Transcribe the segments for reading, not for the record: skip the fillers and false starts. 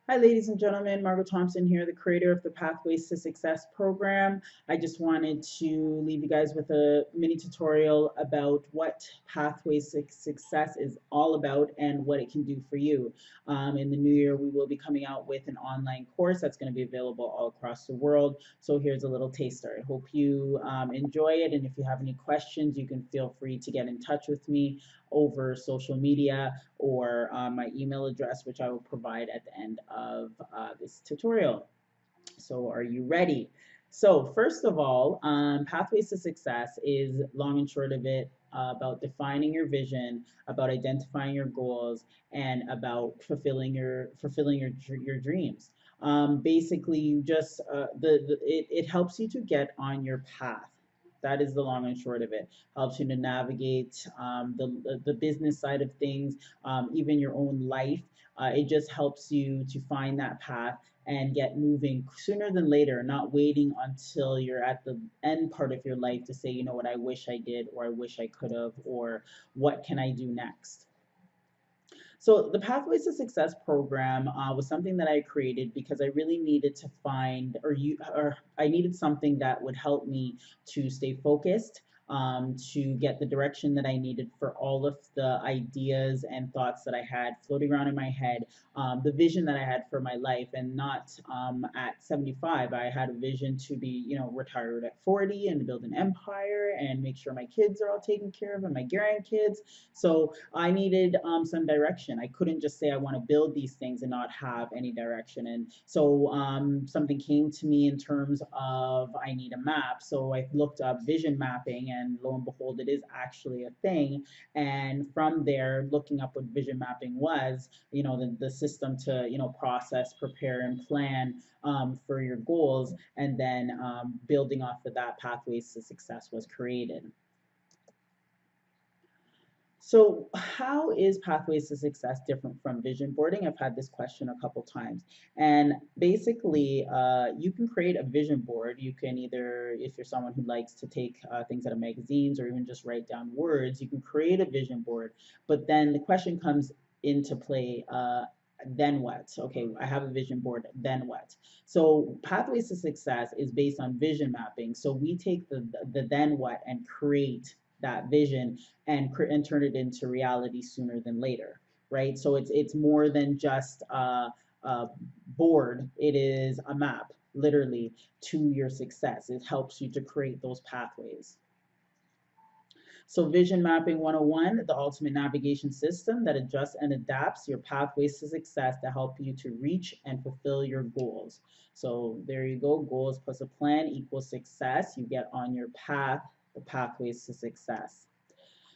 Hi, ladies and gentlemen. Margot Thompson here, the creator of the Pathways to Success program. I just wanted to leave you guys with a mini tutorial about what Pathways to Success is all about and what it can do for you. In the new year, we will be coming out with an online course that's going to be available all across the world. So here's a little taster. I hope you enjoy it. And if you have any questions, you can feel free to get in touch with me over social media or my email address, which I will provide at the end of this tutorial. So are you ready? So first of all, Pathways to Success is long and short of it about defining your vision, about identifying your goals, and about fulfilling your dreams. Basically, you just it helps you to get on your path. That is the long and short of it. Helps you to navigate the business side of things, even your own life. It just helps you to find that path and get moving sooner than later, not waiting until you're at the end part of your life to say, you know what, I wish I did, or I wish I could have, or what can I do next? So the Pathways to Success program was something that I created because I really needed to find, or I needed something that would help me to stay focused, to get the direction that I needed for all of the ideas and thoughts that I had floating around in my head, the vision that I had for my life, and not at 75. I had a vision to be, retired at 40 and to build an empire and make sure my kids are all taken care of and my grandkids. So I needed some direction. I couldn't just say I want to build these things and not have any direction. And so something came to me in terms of I need a map. So I looked up vision mapping, and lo and behold, it is actually a thing. And from there, looking up what vision mapping was, the system to, process, prepare, and plan for your goals, and then building off of that, Pathways to Success was created. So, how is Pathways to Success different from vision boarding? I've had this question a couple times. And basically, you can create a vision board. You can either, if you're someone who likes to take things out of magazines or even just write down words, you can create a vision board. But then the question comes into play. Then what? Okay, I have a vision board, then what? So Pathways to Success is based on vision mapping. So we take the then what and create that vision and turn it into reality sooner than later, right? So it's more than just a board. It is a map, literally, to your success. It helps you to create those pathways. So Vision Mapping 101, the ultimate navigation system that adjusts and adapts your pathways to success to help you to reach and fulfill your goals. So there you go, goals plus a plan equals success. You get on your path, the pathways to success.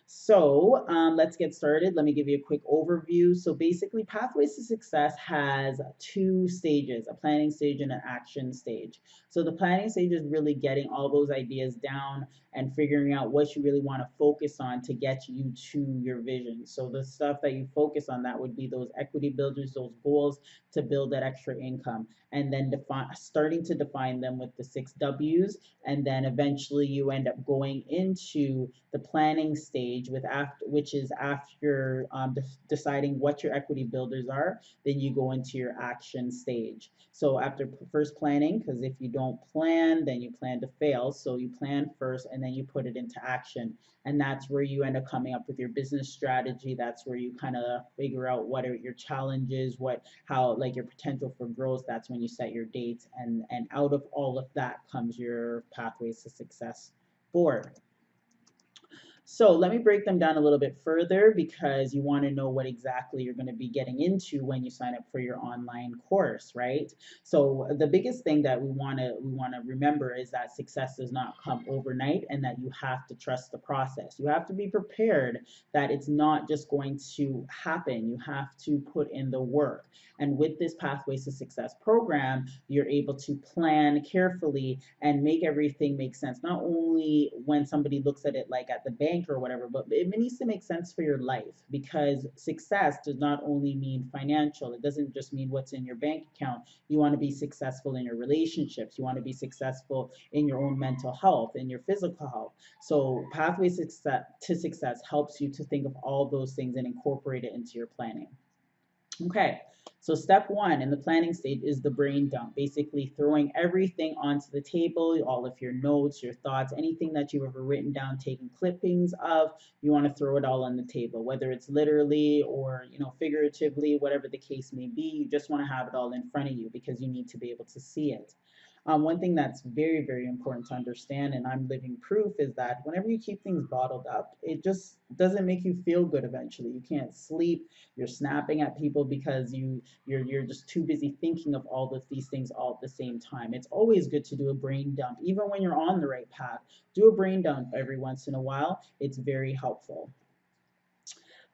So let's get started. Let me give you a quick overview. So basically, Pathways to Success has two stages, a planning stage and an action stage. So the planning stage is really getting all those ideas down and figuring out what you really want to focus on to get you to your vision. So the stuff that you focus on, that would be those equity builders, those goals to build that extra income, and then starting to define them with the 6 W's, and then eventually you end up going into the planning stage which is after deciding what your equity builders are. Then you go into your action stage. So after first planning, because if you don't plan, then you plan to fail. So you plan first and then you put it into action. And that's where you end up coming up with your business strategy. That's where you kind of figure out what are your challenges, how like your potential for growth. That's when you set your dates, and out of all of that comes your Pathways to Success board. So let me break them down a little bit further, because you want to know what exactly you're going to be getting into when you sign up for your online course, right? So the biggest thing that we want to remember is that success does not come overnight, and that you have to trust the process. You have to be prepared that it's not just going to happen. You have to put in the work. And with this Pathways to Success program, you're able to plan carefully and make everything make sense. Not only when somebody looks at it like at the bank or whatever, but it needs to make sense for your life, because success does not only mean financial. It doesn't just mean what's in your bank account. You want to be successful in your relationships. You want to be successful in your own mental health, in your physical health. So Pathways to Success helps you to think of all those things and incorporate it into your planning. Okay, so step one in the planning stage is the brain dump, basically throwing everything onto the table, all of your notes, your thoughts, anything that you've ever written down, taking clippings of, you want to throw it all on the table, whether it's literally or, figuratively, whatever the case may be, you just want to have it all in front of you because you need to be able to see it. One thing that's very, very important to understand, and I'm living proof, is that whenever you keep things bottled up, it just doesn't make you feel good eventually. You can't sleep, you're snapping at people because you're just too busy thinking of all of these things all at the same time. It's always good to do a brain dump. Even when you're on the right path, do a brain dump every once in a while. It's very helpful.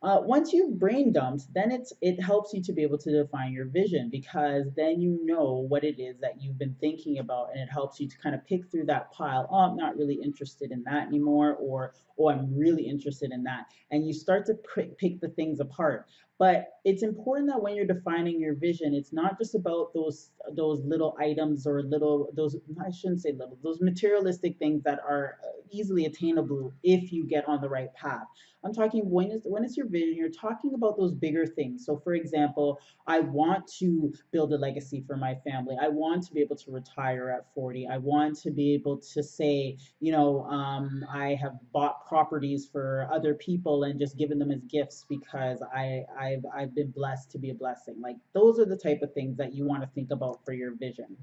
Once you've brain dumped, then it helps you to be able to define your vision because then you know what it is that you've been thinking about, and it helps you to kind of pick through that pile. Oh, I'm not really interested in that anymore, or oh, I'm really interested in that, and you start to pick the things apart. But it's important that when you're defining your vision, it's not just about those little items or little those I shouldn't say little those materialistic things that are easily attainable if you get on the right path. I'm talking when it's your vision, you're talking about those bigger things. So, for example, I want to build a legacy for my family. I want to be able to retire at 40. I want to be able to say, I have bought properties for other people and just given them as gifts because I've been blessed to be a blessing. Like those are the type of things that you want to think about for your vision.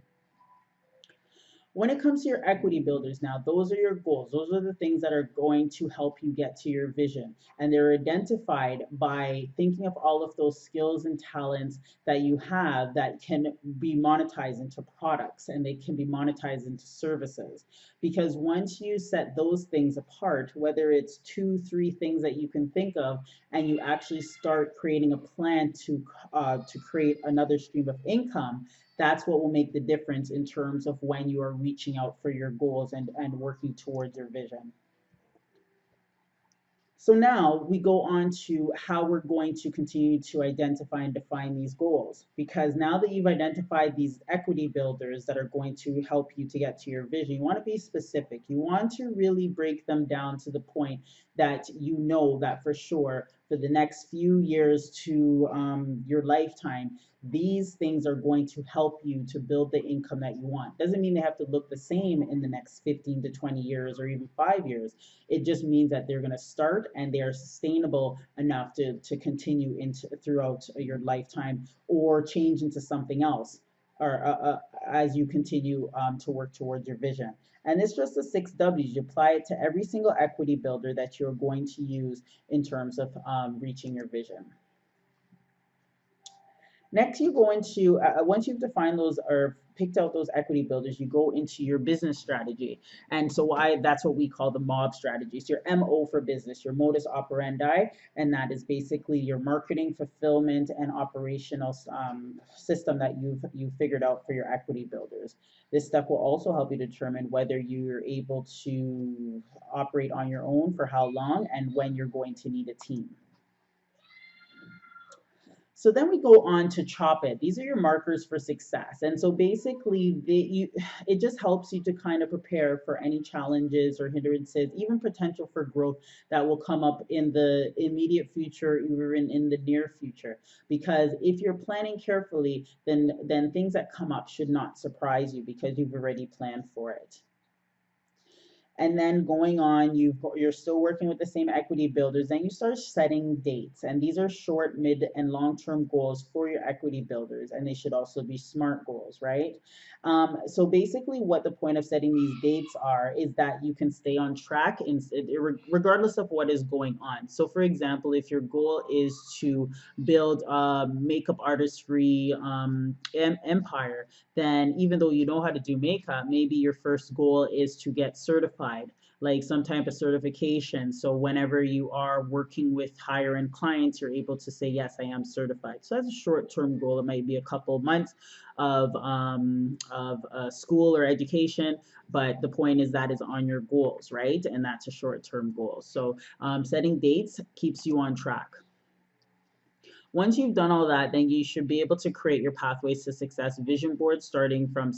When it comes to your equity builders now, those are your goals. Those are the things that are going to help you get to your vision. And they're identified by thinking of all of those skills and talents that you have that can be monetized into products and they can be monetized into services. Because once you set those things apart, whether it's two, three things that you can think of, and you actually start creating a plan to create another stream of income, that's what will make the difference in terms of when you are reaching out for your goals and working towards your vision. So now we go on to how we're going to continue to identify and define these goals. Because now that you've identified these equity builders that are going to help you to get to your vision, you want to be specific. You want to really break them down to the point that you know that for sure for the next few years to your lifetime, these things are going to help you to build the income that you want. Doesn't mean they have to look the same in the next 15 to 20 years or even 5 years. It just means that they're going to start and they are sustainable enough to continue into throughout your lifetime or change into something else or as you continue to work towards your vision. And it's just the 6 W's. You apply it to every single equity builder that you're going to use in terms of reaching your vision. Next, you go into, once you've defined those or picked out those equity builders, you go into your business strategy. And so that's what we call the MOB strategies, your MO for business, your modus operandi. And that is basically your marketing, fulfillment, and operational system that you've figured out for your equity builders. This step will also help you determine whether you're able to operate on your own for how long and when you're going to need a team. So then we go on to chop it. These are your markers for success. And so basically, it just helps you to kind of prepare for any challenges or hindrances, even potential for growth that will come up in the immediate future, even in the near future. Because if you're planning carefully, then things that come up should not surprise you because you've already planned for it. And then going on, you're still working with the same equity builders. Then you start setting dates, and these are short, mid, and long-term goals for your equity builders, and they should also be SMART goals, right? So basically, what the point of setting these dates are is that you can stay on track regardless of what is going on. So, for example, if your goal is to build a makeup artistry empire, then even though you know how to do makeup, maybe your first goal is to get certified, like some type of certification. So whenever you are working with higher end clients, you're able to say, yes, I am certified. So that's a short-term goal. It might be a couple of months of school or education, but the point is that is on your goals, right? And that's a short-term goal. So setting dates keeps you on track. Once you've done all that, then you should be able to create your Pathways to Success vision board, starting from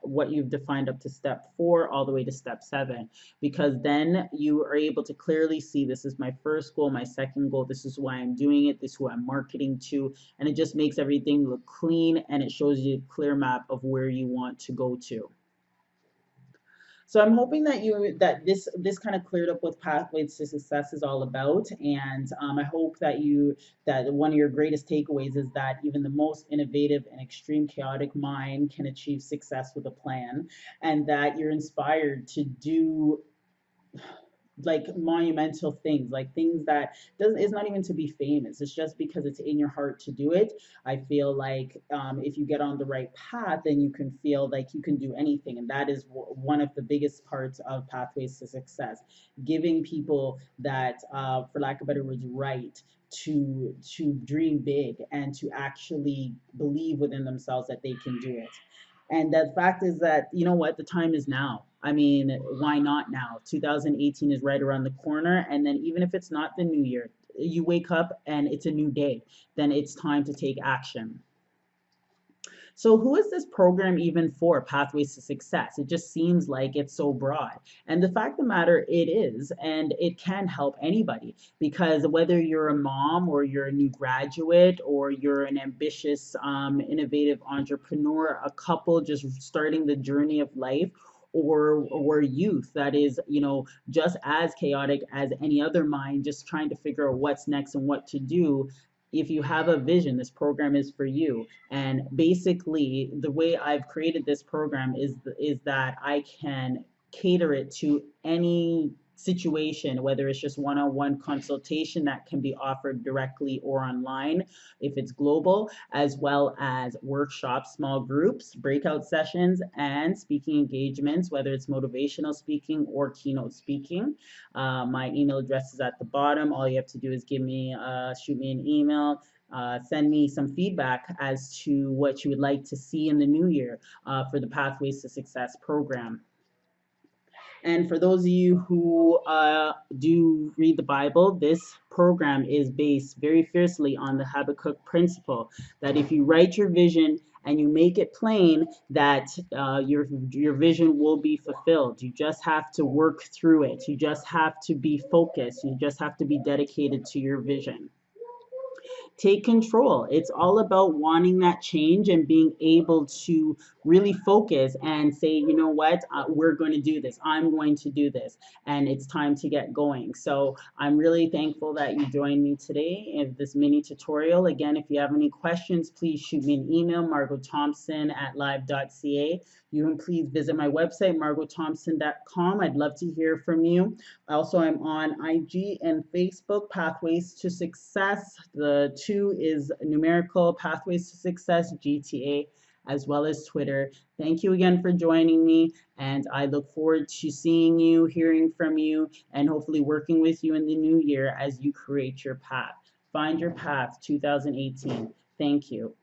what you've defined up to step 4 all the way to step 7, because then you are able to clearly see, this is my first goal, my second goal, this is why I'm doing it, this is who I'm marketing to, and it just makes everything look clean, and it shows you a clear map of where you want to go to. So I'm hoping that this kind of cleared up what Pathways to Success is all about, and I hope that one of your greatest takeaways is that even the most innovative and extreme chaotic mind can achieve success with a plan, and that you're inspired to do like monumental things, like things that doesn't it's not even to be famous, it's just because it's in your heart to do it. I feel like if you get on the right path, then you can feel like you can do anything, and that is one of the biggest parts of Pathways to Success, giving people that for lack of better words, right to dream big and to actually believe within themselves that they can do it. And the fact is that, you know what, the time is now. I mean, why not now? 2018 is right around the corner. And then even if it's not the new year, you wake up and it's a new day, then it's time to take action. So who is this program even for, Pathways to Success? It just seems like it's so broad. And the fact of the matter, it is, and it can help anybody, because whether you're a mom or you're a new graduate or you're an ambitious, innovative entrepreneur, a couple just starting the journey of life, or youth that is, just as chaotic as any other mind, just trying to figure out what's next and what to do. If you have a vision, this program is for you. And basically, the way I've created this program is that I can cater it to any situation, whether it's just one-on-one consultation that can be offered directly or online, if it's global, as well as workshops, small groups, breakout sessions, and speaking engagements, whether it's motivational speaking or keynote speaking. My email address is at the bottom. All you have to do is shoot me an email, send me some feedback as to what you would like to see in the new year for the Pathways to Success program. And for those of you who do read the Bible, this program is based very fiercely on the Habakkuk principle, that if you write your vision and you make it plain, that your vision will be fulfilled. You just have to work through it. You just have to be focused. You just have to be dedicated to your vision. Take control. It's all about wanting that change and being able to really focus and say, you know what, we're going to do this. I'm going to do this. And it's time to get going. So I'm really thankful that you joined me today in this mini tutorial. Again, if you have any questions, please shoot me an email, margothompson@live.ca. You can please visit my website, margothompson.com. I'd love to hear from you. Also, I'm on IG and Facebook, Pathways to Success. The 2 is numerical, Pathways to Success, GTA, as well as Twitter. Thank you again for joining me, and I look forward to seeing you, hearing from you, and hopefully working with you in the new year as you create your path. Find your path 2018. Thank you.